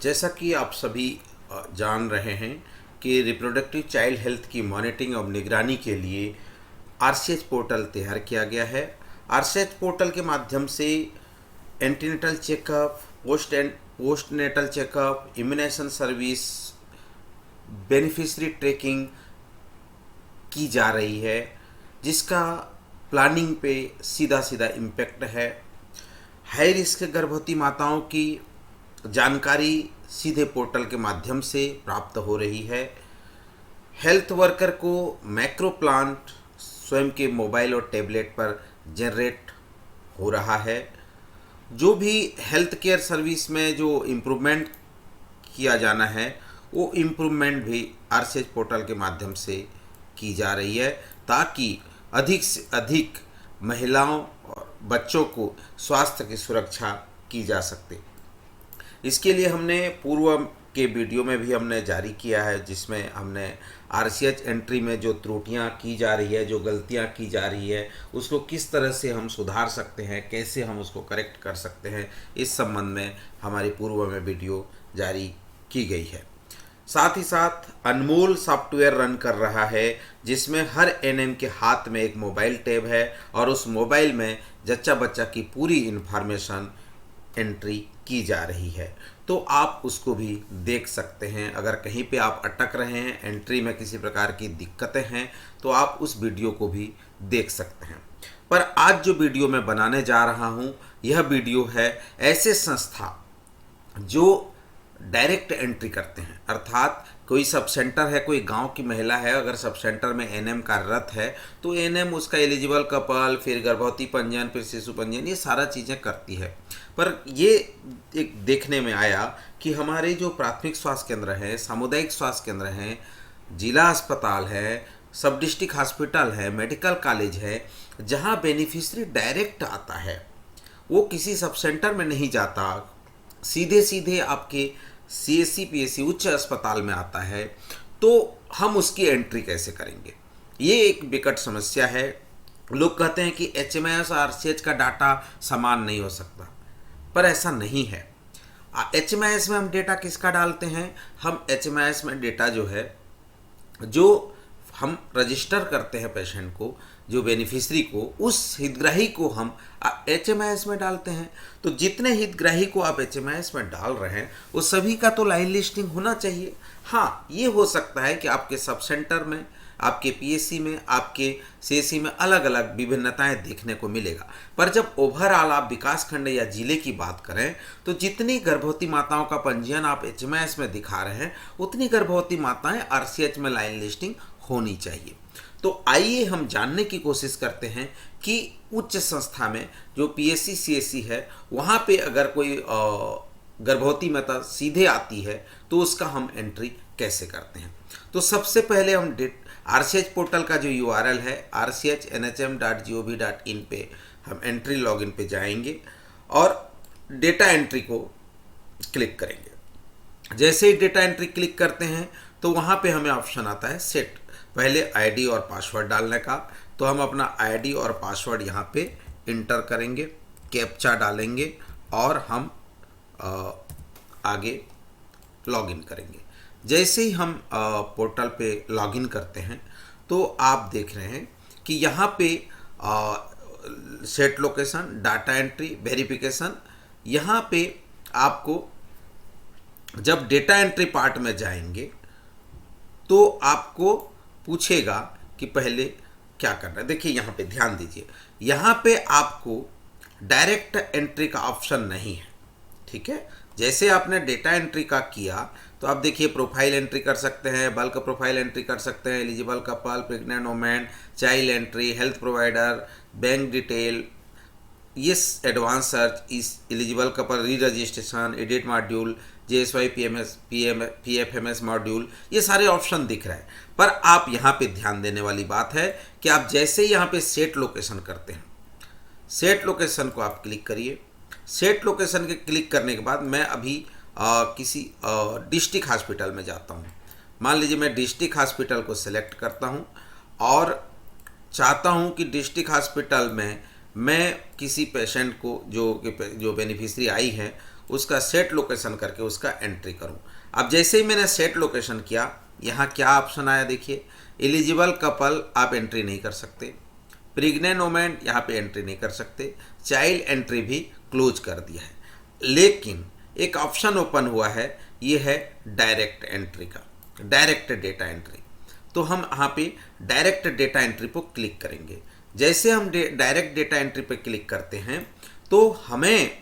जैसा कि आप सभी जान रहे हैं कि रिप्रोडक्टिव चाइल्ड हेल्थ की मॉनिटरिंग और निगरानी के लिए आरसीएच पोर्टल तैयार किया गया है। आरसीएच पोर्टल के माध्यम से antenatal checkup, postnatal checkup, immunisation service, beneficiary tracking की जा रही है, जिसका प्लानिंग पे सीधा सीधा इम्पैक्ट है। हाई रिस्क गर्भवती माताओं की जानकारी सीधे पोर्टल के माध्यम से प्राप्त हो रही है। हेल्थ वर्कर को मैक्रो प्लांट स्वयं के मोबाइल और टैबलेट पर जनरेट हो रहा है। जो भी हेल्थ केयर सर्विस में जो इम्प्रूवमेंट किया जाना है, वो इम्प्रूवमेंट भी आरसीएच पोर्टल के माध्यम से की जा रही है, ताकि अधिक से अधिक महिलाओं और बच्चों को स्वास्थ्य की सुरक्षा की जा सके। इसके लिए हमने पूर्व के वीडियो में भी हमने जारी किया है, जिसमें हमने आरसीएच एंट्री में जो त्रुटियां की जा रही है, जो गलतियां की जा रही है, उसको किस तरह से हम सुधार सकते हैं, कैसे हम उसको करेक्ट कर सकते हैं, इस संबंध में हमारी पूर्व में वीडियो जारी की गई है। साथ ही साथ अनमोल सॉफ्टवेयर रन कर रहा है, जिसमें हर एनएम के हाथ में एक मोबाइल टैब है और उस मोबाइल में जच्चा बच्चा की पूरी इन्फॉर्मेशन एंट्री की जा रही है। तो आप उसको भी देख सकते हैं। अगर कहीं पे आप अटक रहे हैं, एंट्री में किसी प्रकार की दिक्कतें हैं, तो आप उस वीडियो को भी देख सकते हैं। पर आज जो वीडियो मैं बनाने जा रहा हूं, यह वीडियो है ऐसे संस्था जो डायरेक्ट एंट्री करते हैं, अर्थात कोई सब सेंटर है, कोई गांव की महिला है, अगर सब सेंटर में एनएम कार्यरत है, तो एनएम उसका एलिजिबल कपल, फिर गर्भवती पंजीयन, फिर शिशु पंजीयन, ये सारा चीज़ें करती है। पर ये एक देखने में आया कि हमारे जो प्राथमिक स्वास्थ्य केंद्र हैं, सामुदायिक स्वास्थ्य केंद्र हैं, जिला अस्पताल है, सब डिस्ट्रिक्ट हॉस्पिटल है, मेडिकल कॉलेज है, जहाँ बेनिफिशरी डायरेक्ट आता है, वो किसी सब सेंटर में नहीं जाता, सीधे सीधे आपके सीएससी पीएससी उच्च अस्पताल में आता है। तो हम उसकी एंट्री कैसे करेंगे, ये एक विकट समस्या है। लोग कहते हैं कि एचएमआईएस और आरसीएच का डाटा समान नहीं हो सकता, पर ऐसा नहीं है। एचएमआईएस में हम डेटा किसका डालते हैं? हम एचएमआईएस में डेटा जो है, जो हम रजिस्टर करते हैं पेशेंट को, जो बेनिफिशरी को, उस हितग्राही को हम एचएमआईएस में डालते हैं। तो जितने हितग्राही को आप एचएमआईएस में डाल रहे हैं, वो सभी का तो लाइन लिस्टिंग होना चाहिए। हाँ, ये हो सकता है कि आपके सब सेंटर में, आपके पीएससी में, आपके सीएससी में अलग अलग विभिन्नताएं देखने को मिलेगा। पर जब ओवरऑल आप विकास खंड या जिले की बात करें, तो जितनी गर्भवती माताओं का पंजीयन आप एचएमआईएस में दिखा रहे हैं, उतनी गर्भवती माताएं आरसीएच में लाइन लिस्टिंग होनी चाहिए। तो आइए हम जानने की कोशिश करते हैं कि उच्च संस्था में जो पीएससी सीएससी है, वहाँ पे अगर कोई गर्भवती माता सीधे आती है, तो उसका हम एंट्री कैसे करते हैं। तो सबसे पहले हम आरसीएच पोर्टल का जो यूआरएल है rchnhm.gov.in पे हम एंट्री लॉगिन पे जाएंगे और डेटा एंट्री को क्लिक करेंगे। जैसे ही डेटा एंट्री क्लिक करते हैं, तो वहाँ पे हमें ऑप्शन आता है सेट, पहले आईडी और पासवर्ड डालने का। तो हम अपना आईडी और पासवर्ड यहाँ पे इंटर करेंगे, कैप्चा डालेंगे और हम आगे लॉगिन करेंगे। जैसे ही हम पोर्टल पे लॉगिन करते हैं, तो आप देख रहे हैं कि यहाँ पे set location, data entry, verification, यहाँ पे आपको जब डेटा एंट्री पार्ट में जाएंगे, तो आपको पूछेगा कि पहले क्या करना है। देखिए यहाँ पे ध्यान दीजिए, यहाँ पे आपको डायरेक्ट एंट्री का ऑप्शन नहीं है, ठीक है। जैसे आपने डेटा एंट्री का किया, तो आप देखिए प्रोफाइल एंट्री कर सकते हैं, बल्क प्रोफाइल एंट्री कर सकते हैं, eligible couple, pregnant women, child entry, health provider, bank detail, yes advance search, इस eligible couple, re registration, edit module, JSY PFMS module, ये सारे ऑप्शन दिख रहे हैं। पर आप यहाँ पे ध्यान देने वाली बात है कि आप जैसे ही यहाँ पे सेट लोकेशन करते हैं, सेट लोकेशन को आप क्लिक करिए। सेट लोकेशन के क्लिक करने के बाद मैं अभी किसी डिस्ट्रिक्ट हॉस्पिटल में जाता हूँ। मान लीजिए मैं डिस्ट्रिक्ट हॉस्पिटल को सिलेक्ट करता हूँ और चाहता हूँ कि डिस्ट्रिक्ट हॉस्पिटल में मैं किसी पेशेंट को जो बेनिफिशरी आई है, उसका सेट लोकेशन करके उसका एंट्री करूं। अब जैसे ही मैंने सेट लोकेशन किया, यहाँ क्या ऑप्शन आया देखिए, एलिजिबल कपल आप एंट्री नहीं कर सकते, प्रेग्नेंट वोमेन यहाँ पे एंट्री नहीं कर सकते, चाइल्ड एंट्री भी क्लोज कर दिया है। लेकिन एक ऑप्शन ओपन हुआ है, ये है डायरेक्ट एंट्री का, डायरेक्ट डेटा एंट्री। तो हम यहाँ पे डायरेक्ट डेटा एंट्री पर क्लिक करेंगे। जैसे हम डायरेक्ट डेटा एंट्री पर क्लिक करते हैं तो हमें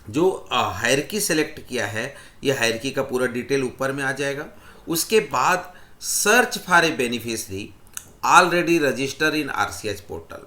जो हायरकी सेलेक्ट किया है, ये हायरकी का पूरा डिटेल ऊपर में आ जाएगा। उसके बाद search for a beneficiary already register in RCH portal.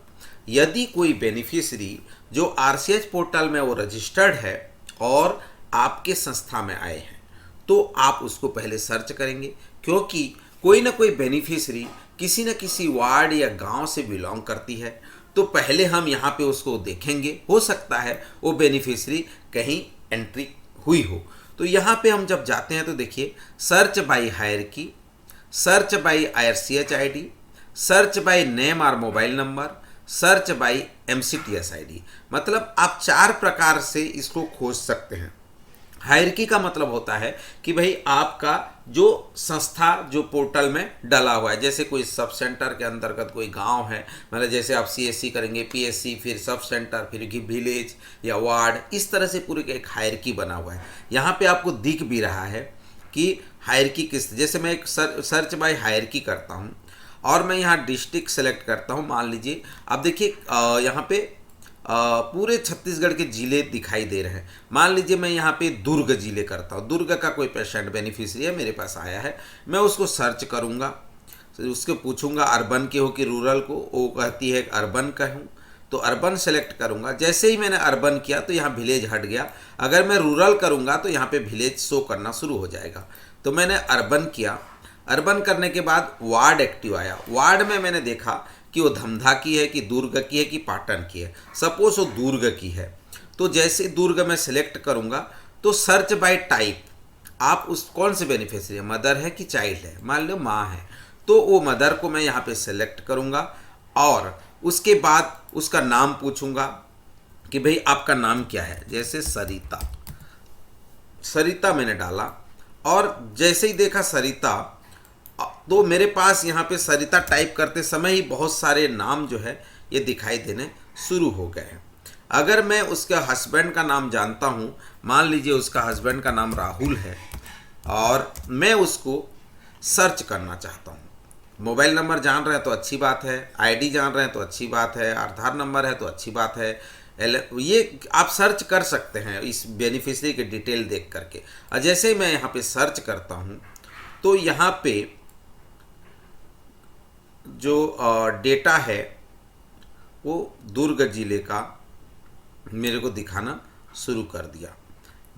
यदि कोई बेनिफिशियरी जो आरसीएच पोर्टल में वो रजिस्टर्ड है और आपके संस्था में आए हैं, तो आप उसको पहले सर्च करेंगे, क्योंकि कोई ना कोई बेनिफिशियरी किसी न किसी वार्ड या गांव से बिलोंग करती है। तो पहले हम यहाँ पे उसको देखेंगे, हो सकता है वो बेनिफिशियरी कहीं एंट्री हुई हो। तो यहाँ पे हम जब जाते हैं तो देखिए, search by hierarchy, search by RCH ID, search by name और mobile number, search by MCTS ID. मतलब आप 4 प्रकार से इसको खोज सकते हैं। हायरकी का मतलब होता है कि भाई आपका जो संस्था जो पोर्टल में डला हुआ है, जैसे कोई सब सेंटर के अंतर्गत कोई गांव है, मतलब जैसे आप सीएससी करेंगे, पीएससी, फिर सब सेंटर, फिर विलेज या वार्ड, इस तरह से पूरे एक हायरकी बना हुआ है। यहाँ पे आपको दिख भी रहा है कि हायरकी किस, जैसे मैं एक सर्च बाय हायरकी करता हूँ और मैं यहाँ डिस्ट्रिक्ट सेलेक्ट करता हूँ। मान लीजिए अब देखिए यहाँ पे पूरे छत्तीसगढ़ के ज़िले दिखाई दे रहे हैं। मान लीजिए मैं यहाँ पे दुर्ग ज़िले करता हूँ, दुर्ग का कोई पेशेंट बेनिफिशियरी है मेरे पास आया है, मैं उसको सर्च करूँगा, उसको पूछूंगा अर्बन के हो कि रूरल को, वो कहती है अर्बन का हूँ, तो अर्बन सेलेक्ट करूँगा। जैसे ही मैंने अर्बन किया तो यहाँ विलेज हट गया। अगर मैं रूरल करूँगा तो यहाँ पे विलेज शो करना शुरू हो जाएगा। तो मैंने अर्बन किया, अर्बन करने के बाद वार्ड एक्टिव आया। वार्ड में मैंने देखा कि वो धमधा की है कि दुर्ग की है कि पाटन की है। सपोज वो दुर्ग की है, तो जैसे दुर्ग में सेलेक्ट करूँगा तो सर्च बाय टाइप, आप उस कौन से बेनिफिशियरी है, मदर है कि चाइल्ड है, मान लो माँ है, तो वो मदर को मैं यहाँ पे सेलेक्ट करूँगा और उसके बाद उसका नाम पूछूंगा कि भाई आपका नाम क्या है, जैसे सरिता, सरिता मैंने डाला और जैसे ही देखा सरिता, तो मेरे पास यहाँ पे सरिता टाइप करते समय ही बहुत सारे नाम जो है ये दिखाई देने शुरू हो गए हैं। अगर मैं उसका हस्बैंड का नाम जानता हूँ, मान लीजिए उसका हस्बैंड का नाम राहुल है और मैं उसको सर्च करना चाहता हूँ, मोबाइल नंबर जान रहे हैं तो अच्छी बात है, आईडी जान रहे हैं तो अच्छी बात है, आधार नंबर है तो अच्छी बात है, ये आप सर्च कर सकते हैं इस बेनिफिशियरी के डिटेल देख करके। और जैसे ही मैं यहाँ पे सर्च करता हूँ तो यहाँ पे जो डेटा है वो दुर्ग जिले का मेरे को दिखाना शुरू कर दिया।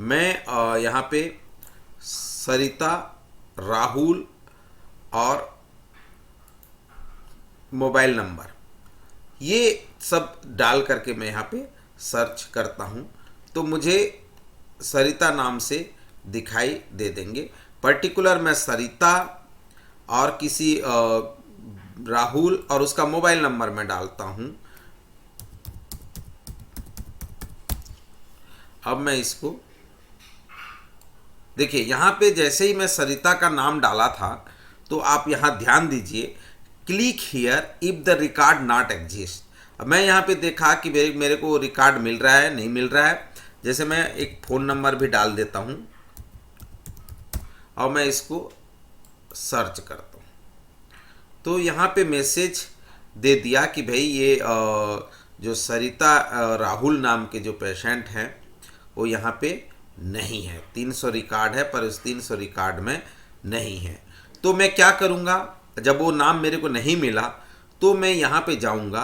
मैं यहाँ पे सरिता, राहुल और मोबाइल नंबर ये सब डाल करके मैं यहाँ पे सर्च करता हूँ तो मुझे सरिता नाम से दिखाई दे देंगे। पर्टिकुलर मैं सरिता और किसी राहुल और उसका मोबाइल नंबर मैं डालता हूँ। अब मैं इसको देखिए, यहाँ पे जैसे ही मैं सरिता का नाम डाला था तो आप यहाँ ध्यान दीजिए, click here if the record not exist. अब मैं यहाँ पे देखा कि मेरे को रिकॉर्ड मिल रहा है नहीं मिल रहा है। जैसे मैं एक फ़ोन नंबर भी डाल देता हूँ और मैं इसको सर्च करता हूँ तो यहाँ पे मैसेज दे दिया कि भाई ये जो सरिता राहुल नाम के जो पेशेंट हैं वो यहाँ पे नहीं है। 300 रिकॉर्ड है पर उस 300 रिकॉर्ड में नहीं है। तो मैं क्या करूँगा, जब वो नाम मेरे को नहीं मिला तो मैं यहाँ पे जाऊँगा,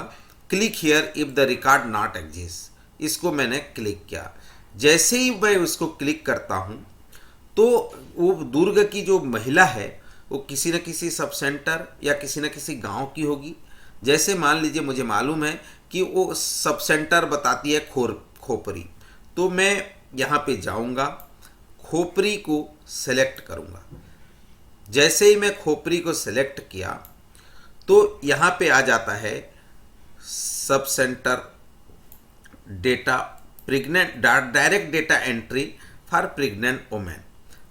click here if the record not exist, इसको मैंने क्लिक किया। जैसे ही मैं उसको क्लिक करता हूँ तो वो दुर्ग की जो महिला है वो किसी न किसी सब सेंटर या किसी न किसी गांव की होगी। जैसे मान लीजिए मुझे मालूम है कि वो सब सेंटर बताती है खोपरी, तो मैं यहाँ पे जाऊँगा, खोपरी को सेलेक्ट करूँगा। जैसे ही मैं खोपरी को सेलेक्ट किया तो यहाँ पे आ जाता है sub centre data, pregnant direct data entry for pregnant women.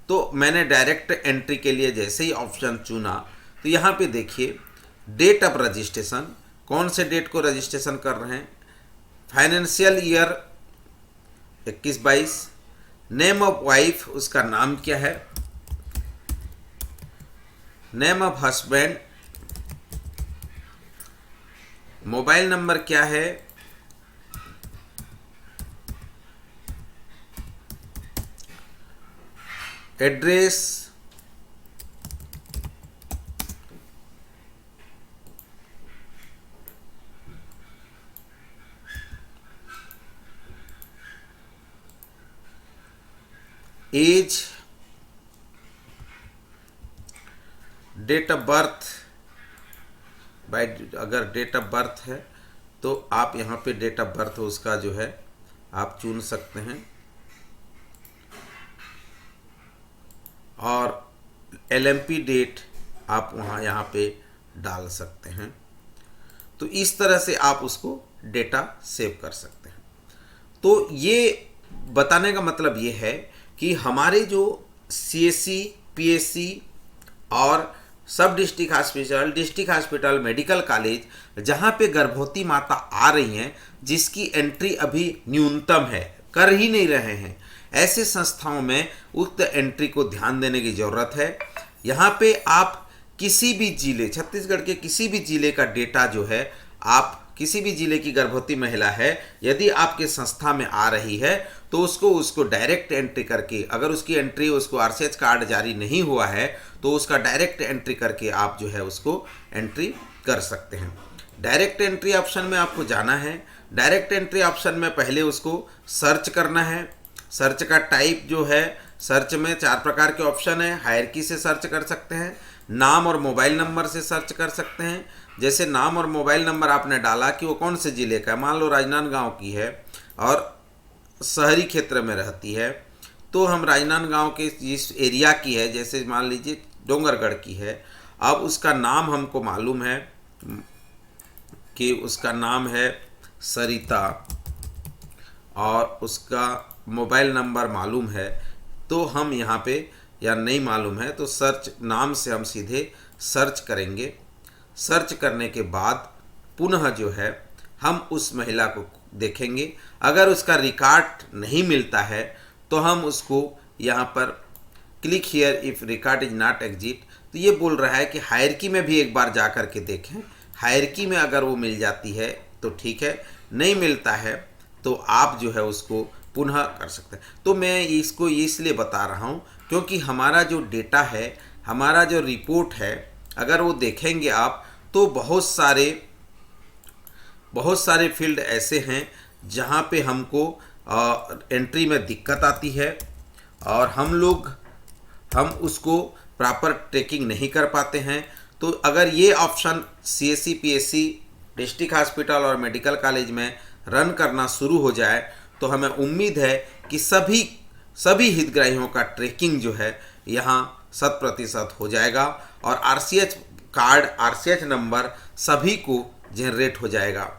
तो मैंने डायरेक्ट एंट्री के लिए जैसे ही ऑप्शन चुना तो यहाँ पे देखिए डेट ऑफ रजिस्ट्रेशन, कौन से डेट को रजिस्ट्रेशन कर रहे हैं, financial year 21-22, name of wife, उसका नाम क्या है, name of husband, mobile number क्या है, address, age, date of birth, by अगर डेट ऑफ बर्थ है तो आप यहाँ पे डेट ऑफ बर्थ उसका जो है आप चुन सकते हैं, और LMP डेट आप वहाँ यहाँ पे डाल सकते हैं। तो इस तरह से आप उसको डेटा सेव कर सकते हैं। तो ये बताने का मतलब ये है कि हमारे जो CSC, PSC और सब डिस्ट्रिक्ट हॉस्पिटल, मेडिकल कॉलेज जहाँ पे गर्भवती माता आ रही हैं जिसकी एंट्री अभी न्यूनतम है, कर ही नहीं रहे हैं, ऐसे संस्थाओं में उक्त एंट्री को ध्यान देने की ज़रूरत है। यहाँ पे आप किसी भी जिले, छत्तीसगढ़ के किसी भी जिले का डेटा जो है, आप किसी भी जिले की गर्भवती महिला है यदि आपके संस्था में आ रही है तो उसको डायरेक्ट एंट्री करके, अगर उसकी एंट्री, उसको RCH कार्ड जारी नहीं हुआ है तो उसका डायरेक्ट एंट्री करके आप जो है उसको एंट्री कर सकते हैं। डायरेक्ट एंट्री ऑप्शन में आपको जाना है। डायरेक्ट एंट्री ऑप्शन में पहले उसको सर्च करना है। सर्च का टाइप जो है, सर्च में 4 प्रकार के ऑप्शन है। हायरकी से सर्च कर सकते हैं, नाम और मोबाइल नंबर से सर्च कर सकते हैं। जैसे नाम और मोबाइल नंबर आपने डाला कि वो कौन से ज़िले का है, मान लो राजनांदगांव की है और शहरी क्षेत्र में रहती है, तो हम राजनांदगांव के जिस एरिया की है, जैसे मान लीजिए डोंगरगढ़ की है, अब उसका नाम हमको मालूम है कि उसका नाम है सरिता और उसका मोबाइल नंबर मालूम है, तो हम यहाँ पे, या नहीं मालूम है तो सर्च नाम से हम सीधे सर्च करेंगे। सर्च करने के बाद पुनः जो है हम उस महिला को देखेंगे। अगर उसका रिकॉर्ड नहीं मिलता है तो हम उसको यहाँ पर click here if record is not exit, तो ये बोल रहा है कि हायरकी में भी एक बार जा कर के देखें। हायरकी में अगर वो मिल जाती है तो ठीक है, नहीं मिलता है तो आप जो है उसको पुनः कर सकते हैं। तो मैं इसको इसलिए बता रहा हूँ क्योंकि हमारा जो डेटा है, हमारा जो रिपोर्ट है, अगर वो देखेंगे आप तो बहुत सारे फील्ड ऐसे हैं जहाँ पे हमको एंट्री में दिक्कत आती है और हम उसको प्रॉपर ट्रैकिंग नहीं कर पाते हैं। तो अगर ये option CSC, PSC, district hospital और मेडिकल कॉलेज में रन करना शुरू हो जाए तो हमें उम्मीद है कि सभी हितग्राहियों का ट्रैकिंग जो है यहाँ 100% हो जाएगा और RCH कार्ड, RCH नंबर सभी को जनरेट हो जाएगा।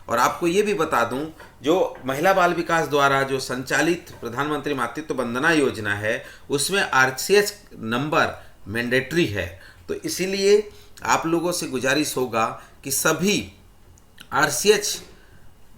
और आपको ये भी बता दूं, जो महिला बाल विकास द्वारा जो संचालित प्रधानमंत्री मातृत्व वंदना योजना है उसमें RCH नंबर मैंडेटरी है। तो इसीलिए आप लोगों से गुजारिश होगा कि सभी RCH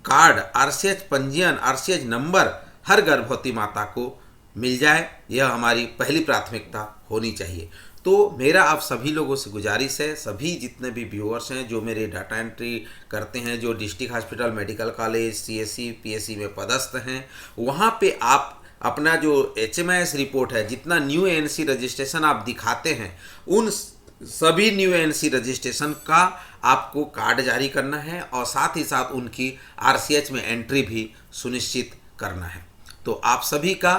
कार्ड, RCH पंजीयन, RCH नंबर हर गर्भवती माता को मिल जाए, यह हमारी पहली प्राथमिकता होनी चाहिए। तो मेरा आप सभी लोगों से गुजारिश है, सभी जितने भी व्यूअर्स हैं जो मेरे डाटा एंट्री करते हैं, जो district hospital, medical college, CSC, PSC में पदस्थ हैं, वहाँ पे आप अपना जो HMIS रिपोर्ट है, जितना न्यू ANC रजिस्ट्रेशन आप दिखाते हैं, उन सभी न्यू ANC रजिस्ट्रेशन का आपको कार्ड जारी करना है और साथ ही साथ उनकी RCH में एंट्री भी सुनिश्चित करना है। तो आप सभी का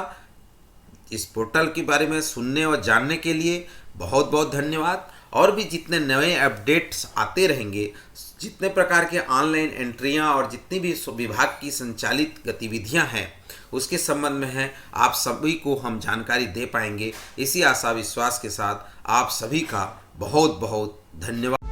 इस पोर्टल के बारे में सुनने और जानने के लिए बहुत बहुत धन्यवाद। और भी जितने नए अपडेट्स आते रहेंगे, जितने प्रकार के ऑनलाइन एंट्रियां और जितनी भी विभाग की संचालित गतिविधियां हैं उसके संबंध में है, आप सभी को हम जानकारी दे पाएंगे। इसी आशा विश्वास के साथ आप सभी का बहुत बहुत धन्यवाद।